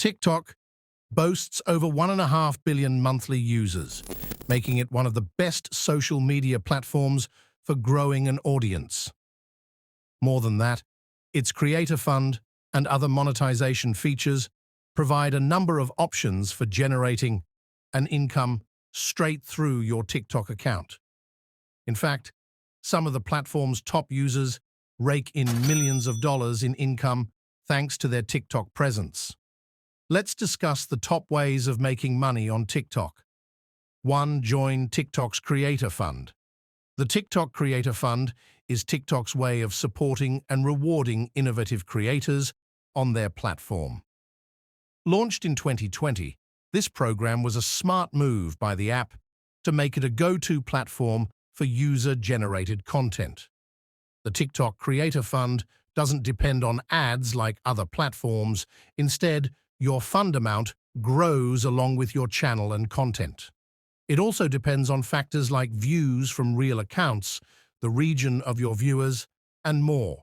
TikTok boasts over 1.5 billion monthly users, making it one of the best social media platforms for growing an audience. More than that, its Creator Fund and other monetization features provide a number of options for generating an income straight through your TikTok account. In fact, some of the platform's top users rake in millions of dollars in income thanks to their TikTok presence. Let's discuss the top ways of making money on TikTok. 1. Join TikTok's Creator Fund. The TikTok Creator Fund is TikTok's way of supporting and rewarding innovative creators on their platform. Launched in 2020, this program was a smart move by the app to make it a go-to platform for user-generated content. The TikTok Creator Fund doesn't depend on ads like other platforms. Instead, your fund amount grows along with your channel and content. It also depends on factors like views from real accounts, the region of your viewers, and more.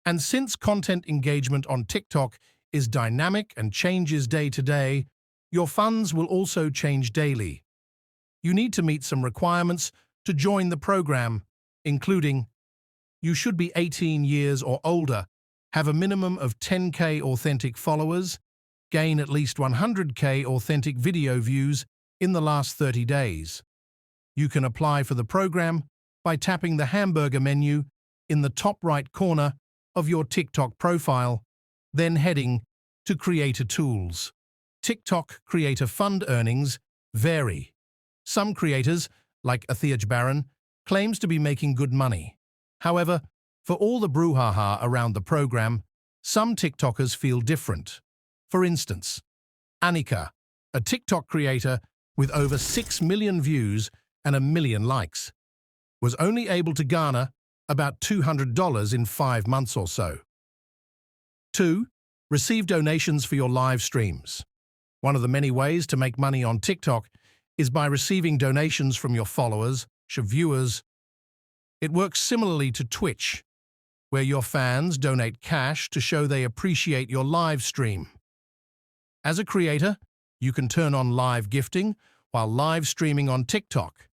And since content engagement on TikTok is dynamic and changes day to day, your funds will also change daily. You need to meet some requirements to join the program, including you should be 18 years or older, have a minimum of 10K authentic followers, gain at least 100K authentic video views in the last 30 days. You can apply for the program by tapping the hamburger menu in the top right corner of your TikTok profile, then heading to Creator Tools. TikTok Creator Fund earnings vary. Some creators, like Athiaj Baran, claims to be making good money. However, for all the brouhaha around the program, some TikTokers feel different. For instance, Anika, a TikTok creator with over 6 million views and 1 million likes, was only able to garner about $200 in 5 months or so. 2. Receive donations for your live streams. One of the many ways to make money on TikTok is by receiving donations from your followers, your viewers. It works similarly to Twitch, where your fans donate cash to show they appreciate your live stream. As a creator, you can turn on live gifting while live streaming on TikTok,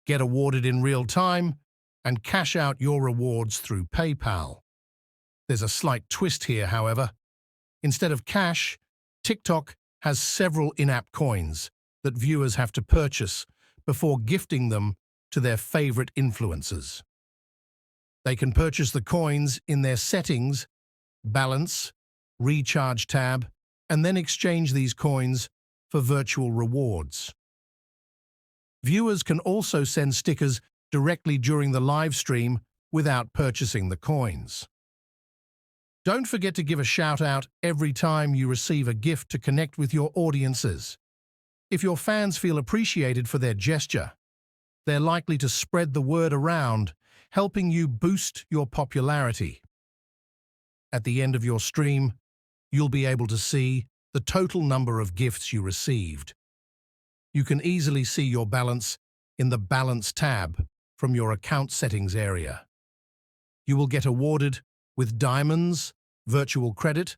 get awarded in real time, and cash out your rewards through PayPal. There's a slight twist here, however. Instead of cash, TikTok has several in-app coins that viewers have to purchase before gifting them to their favorite influencers. They can purchase the coins in their Settings, Balance, Recharge tab, and then exchange these coins for virtual rewards. Viewers can also send stickers directly during the live stream without purchasing the coins. Don't forget to give a shout-out every time you receive a gift to connect with your audiences. If your fans feel appreciated for their gesture, they're likely to spread the word around, helping you boost your popularity. At the end of your stream, you'll be able to see the total number of gifts you received. You can easily see your balance in the Balance tab from your account settings area. You will get awarded with diamonds, virtual credit,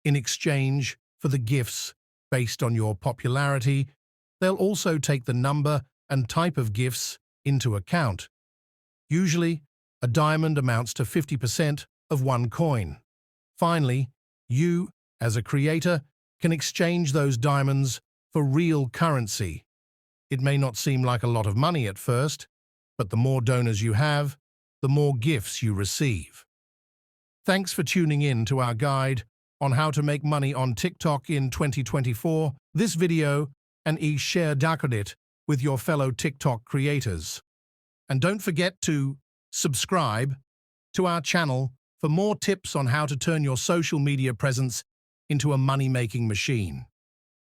in exchange for the gifts based on your popularity. They'll also take the number and type of gifts into account. Usually, a diamond amounts to 50% of one coin. Finally, you, as a creator, can exchange those diamonds for real currency. It may not seem like a lot of money at first, but the more donors you have, the more gifts you receive. Thanks for tuning in to our guide on how to make money on TikTok in 2024. This video and share it with your fellow TikTok creators. And don't forget to subscribe to our channel for more tips on how to turn your social media presence into a money-making machine.